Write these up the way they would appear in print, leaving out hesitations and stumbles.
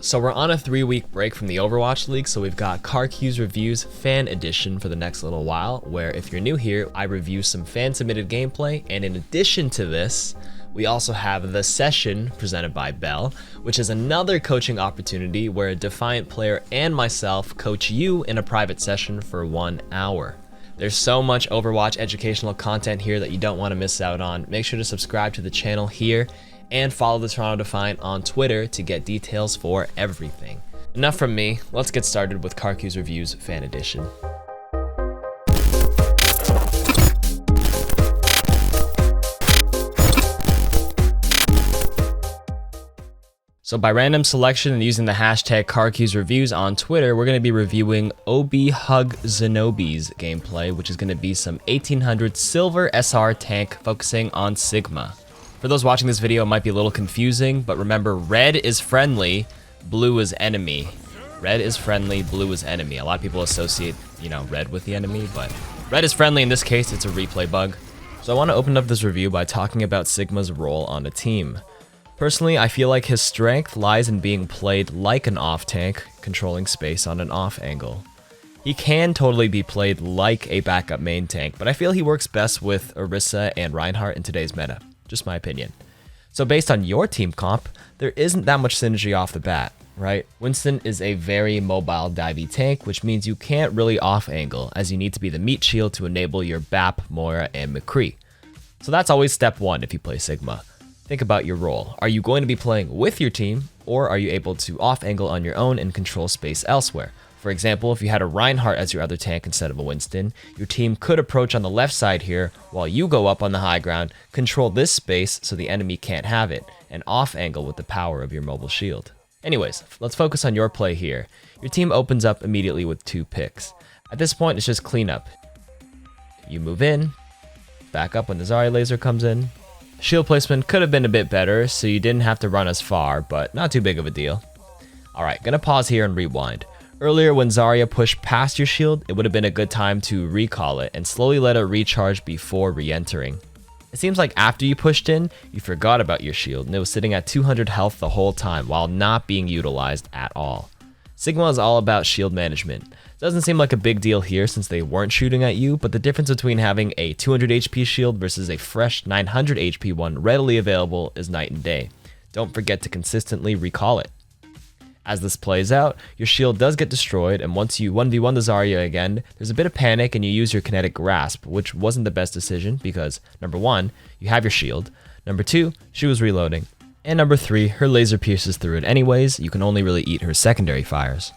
So we're on a 3-week break from the Overwatch League, so we've got KARQ'S Reviews Fan Edition for the next little while, where if you're new here, I review some fan-submitted gameplay, and in addition to this, we also have The Session presented by Bell, which is another coaching opportunity where a Defiant player and myself coach you in a private session for 1 hour. There's so much Overwatch educational content here that you don't want to miss out on. Make sure to subscribe to the channel here and follow the Toronto Defiant on Twitter to get details for everything. Enough from me, let's get started with KARQ'S Reviews Fan Edition. So by random selection and using the hashtag KARQ'S Reviews on Twitter, we're going to be reviewing OB Hug Zenobi's gameplay, which is going to be some 1800 silver SR tank focusing on Sigma. For those watching this video, it might be a little confusing, but remember, red is friendly, blue is enemy. Red is friendly, blue is enemy. A lot of people associate, red with the enemy, but red is friendly. In this case, it's a replay bug. So I want to open up this review by talking about Sigma's role on a team. Personally, I feel like his strength lies in being played like an off tank, controlling space on an off angle. He can totally be played like a backup main tank, but I feel he works best with Orisa and Reinhardt in today's meta. Just my opinion. So based on your team comp, there isn't that much synergy off the bat, right? Winston is a very mobile divey tank, which means you can't really off angle, as you need to be the meat shield to enable your BAP, Moira, and McCree. So that's always step one if you play Sigma. Think about your role. Are you going to be playing with your team, or are you able to off angle on your own and control space elsewhere? For example, if you had a Reinhardt as your other tank instead of a Winston, your team could approach on the left side here while you go up on the high ground, control this space so the enemy can't have it, and off angle with the power of your mobile shield. Anyways, let's focus on your play here. Your team opens up immediately with 2 picks. At this point, it's just cleanup. You move in, back up when the Zarya laser comes in. Shield placement could have been a bit better, so you didn't have to run as far, but not too big of a deal. Alright, gonna pause here and rewind. Earlier, when Zarya pushed past your shield, it would have been a good time to recall it and slowly let it recharge before re-entering. It seems like after you pushed in, you forgot about your shield and it was sitting at 200 health the whole time while not being utilized at all. Sigma is all about shield management. Doesn't seem like a big deal here since they weren't shooting at you, but the difference between having a 200 HP shield versus a fresh 900 HP one readily available is night and day. Don't forget to consistently recall it. As this plays out, your shield does get destroyed, and once you 1v1 the Zarya again, there's a bit of panic and you use your kinetic grasp, which wasn't the best decision because, number 1, you have your shield, number 2, she was reloading, and number 3, her laser pierces through it anyways, you can only really eat her secondary fires.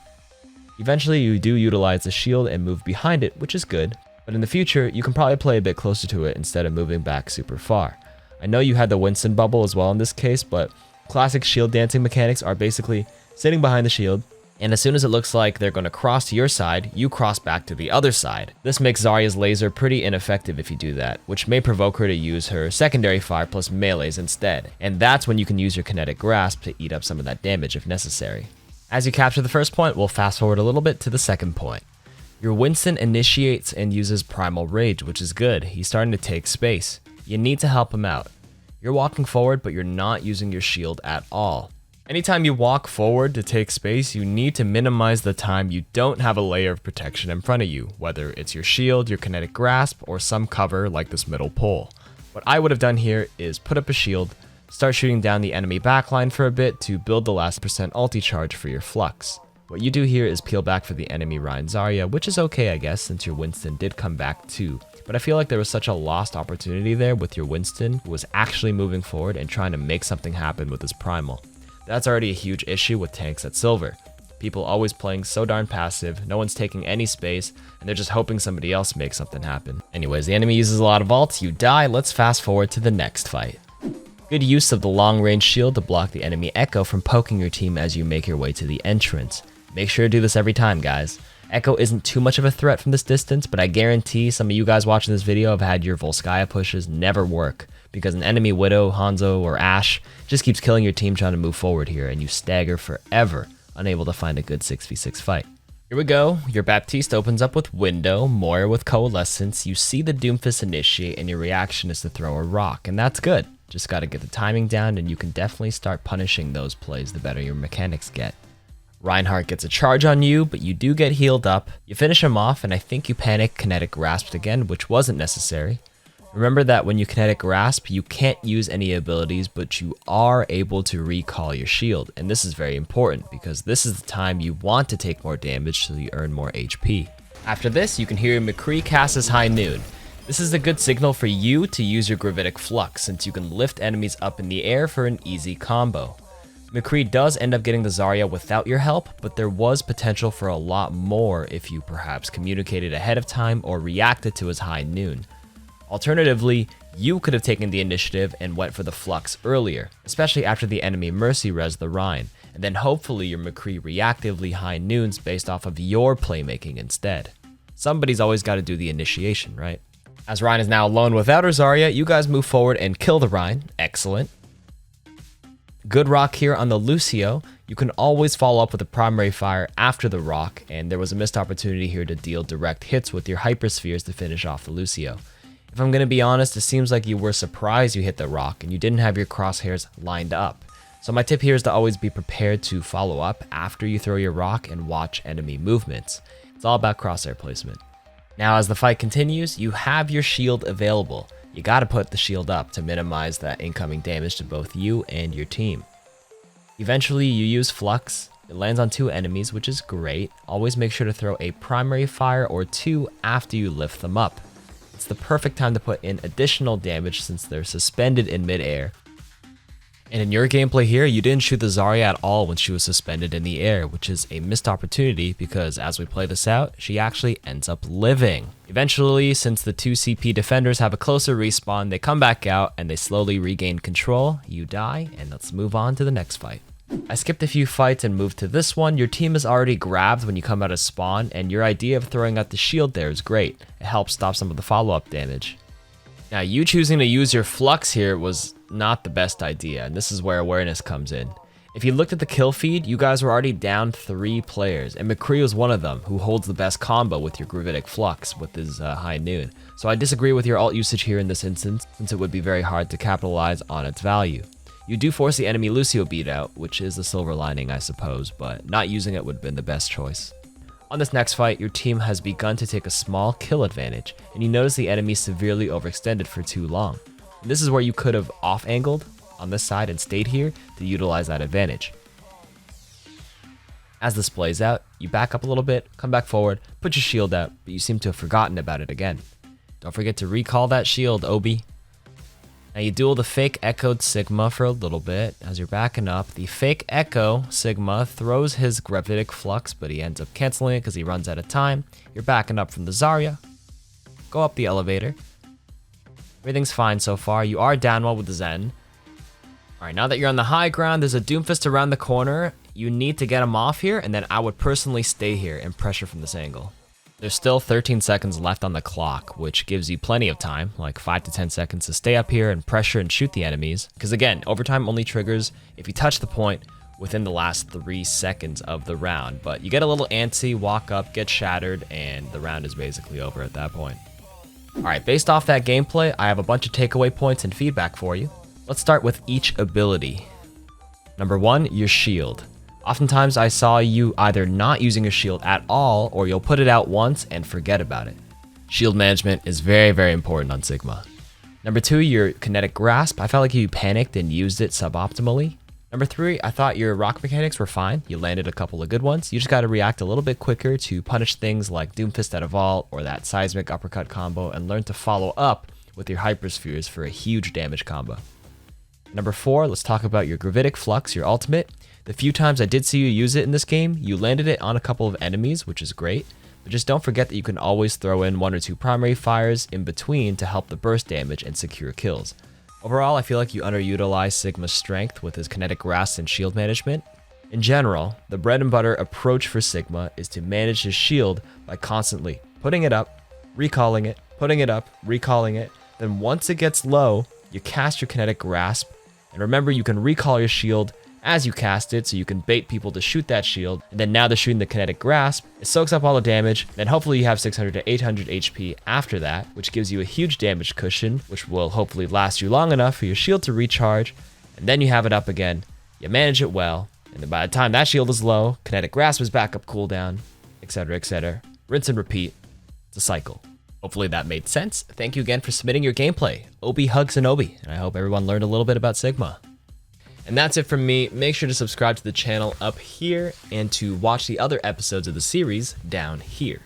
Eventually, you do utilize the shield and move behind it, which is good, but in the future, you can probably play a bit closer to it instead of moving back super far. I know you had the Winston bubble as well in this case, but classic shield dancing mechanics are basically sitting behind the shield, and as soon as it looks like they're going to cross to your side, you cross back to the other side. This makes Zarya's laser pretty ineffective if you do that, which may provoke her to use her secondary fire plus melees instead, and that's when you can use your kinetic grasp to eat up some of that damage if necessary. As you capture the first point, we'll fast forward a little bit to the second point. Your Winston initiates and uses Primal Rage, which is good. He's starting to take space. You need to help him out. You're walking forward, but you're not using your shield at all. Anytime you walk forward to take space, you need to minimize the time you don't have a layer of protection in front of you, whether it's your shield, your kinetic grasp, or some cover like this middle pole. What I would have done here is put up a shield, start shooting down the enemy backline for a bit to build the last % ulti charge for your flux. What you do here is peel back for the enemy Rein Zarya, which is okay I guess since your Winston did come back too. But I feel like there was such a lost opportunity there with your Winston who was actually moving forward and trying to make something happen with his primal. That's already a huge issue with tanks at silver. People always playing so darn passive, no one's taking any space, and they're just hoping somebody else makes something happen. Anyways, the enemy uses a lot of ults, you die, let's fast forward to the next fight. Good use of the long range shield to block the enemy Echo from poking your team as you make your way to the entrance. Make sure to do this every time, guys. Echo isn't too much of a threat from this distance, but I guarantee some of you guys watching this video have had your Volskaya pushes never work, because an enemy Widow, Hanzo, or Ashe just keeps killing your team trying to move forward here, and you stagger forever, unable to find a good 6v6 fight. Here we go, your Baptiste opens up with Window, Moira with Coalescence, you see the Doomfist initiate, and your reaction is to throw a rock, and that's good. Just gotta get the timing down, and you can definitely start punishing those plays the better your mechanics get. Reinhardt gets a charge on you, but you do get healed up. You finish him off, and I think you panic kinetic grasped again, which wasn't necessary. Remember that when you kinetic grasp, you can't use any abilities, but you are able to recall your shield. And this is very important because this is the time you want to take more damage so you earn more HP. After this, you can hear McCree cast his High Noon. This is a good signal for you to use your Gravitic Flux since you can lift enemies up in the air for an easy combo. McCree does end up getting the Zarya without your help, but there was potential for a lot more if you perhaps communicated ahead of time or reacted to his High Noon. Alternatively, you could have taken the initiative and went for the Flux earlier, especially after the enemy Mercy res the Rein, and then hopefully your McCree reactively High Noons based off of your playmaking instead. Somebody's always got to do the initiation, right? As Rein is now alone without her Zarya, you guys move forward and kill the Rein. Excellent. Good rock here on the Lucio. You can always follow up with a primary fire after the rock, and there was a missed opportunity here to deal direct hits with your hyperspheres to finish off the Lucio. If I'm going to be honest, it seems like you were surprised you hit the rock and you didn't have your crosshairs lined up. So my tip here is to always be prepared to follow up after you throw your rock and watch enemy movements. It's all about crosshair placement. Now as the fight continues, you have your shield available. You gotta put the shield up to minimize that incoming damage to both you and your team. Eventually you use Flux. It lands on 2 enemies, which is great. Always make sure to throw a primary fire or 2 after you lift them up. It's the perfect time to put in additional damage since they're suspended in midair. And in your gameplay here, you didn't shoot the Zarya at all when she was suspended in the air, which is a missed opportunity because as we play this out, she actually ends up living. Eventually, since the 2 CP defenders have a closer respawn, they come back out and they slowly regain control. You die, and let's move on to the next fight. I skipped a few fights and moved to this one. Your team is already grabbed when you come out of spawn, and your idea of throwing out the shield there is great. It helps stop some of the follow-up damage. Now, you choosing to use your Flux here was not the best idea, and this is where awareness comes in. If you looked at the kill feed, you guys were already down 3 players, and McCree was one of them, who holds the best combo with your Gravitic Flux with his High Noon. So I disagree with your ult usage here in this instance, since it would be very hard to capitalize on its value. You do force the enemy Lucio beat out, which is the silver lining, I suppose, but not using it would have been the best choice. On this next fight, your team has begun to take a small kill advantage, and you notice the enemy severely overextended for too long. And this is where you could have off-angled on this side and stayed here to utilize that advantage. As this plays out, you back up a little bit, come back forward, put your shield out, but you seem to have forgotten about it again. Don't forget to recall that shield, Obi. Now you duel the fake echoed Sigma for a little bit. As you're backing up, the fake echo Sigma throws his Gravitic Flux, but he ends up canceling it because he runs out of time. You're backing up from the Zarya. Go up the elevator. Everything's fine so far. You are down one with the Zen. Alright, now that you're on the high ground, there's a Doomfist around the corner. You need to get him off here, and then I would personally stay here and pressure from this angle. There's still 13 seconds left on the clock, which gives you plenty of time, like 5 to 10 seconds to stay up here and pressure and shoot the enemies. Because again, overtime only triggers if you touch the point within the last 3 seconds of the round. But you get a little antsy, walk up, get shattered, and the round is basically over at that point. Alright, based off that gameplay, I have a bunch of takeaway points and feedback for you. Let's start with each ability. Number 1, your shield. Oftentimes I saw you either not using your shield at all, or you'll put it out once and forget about it. Shield management is very, very important on Sigma. Number 2, your kinetic grasp. I felt like you panicked and used it suboptimally. Number 3, I thought your rock mechanics were fine. You landed a couple of good ones. You just got to react a little bit quicker to punish things like Doomfist at a vault or that seismic uppercut combo, and learn to follow up with your hyperspheres for a huge damage combo. Number 4, let's talk about your Gravitic Flux, your ultimate. The few times I did see you use it in this game, you landed it on a couple of enemies, which is great, but just don't forget that you can always throw in 1 or 2 primary fires in between to help the burst damage and secure kills. Overall, I feel like you underutilize Sigma's strength with his kinetic grasp and shield management. In general, the bread and butter approach for Sigma is to manage his shield by constantly putting it up, recalling it, putting it up, recalling it. Then once it gets low, you cast your kinetic grasp, and remember you can recall your shield as you cast it, so you can bait people to shoot that shield, and then now they're shooting the kinetic grasp, it soaks up all the damage, then hopefully you have 600 to 800 HP after that, which gives you a huge damage cushion, which will hopefully last you long enough for your shield to recharge, and then you have it up again, you manage it well, and then by the time that shield is low, kinetic grasp is back up cooldown, etc, etc. Rinse and repeat. It's a cycle. Hopefully that made sense. Thank you again for submitting your gameplay. Obi hugs Zenobi, and I hope everyone learned a little bit about Sigma. And that's it from me. Make sure to subscribe to the channel up here and to watch the other episodes of the series down here.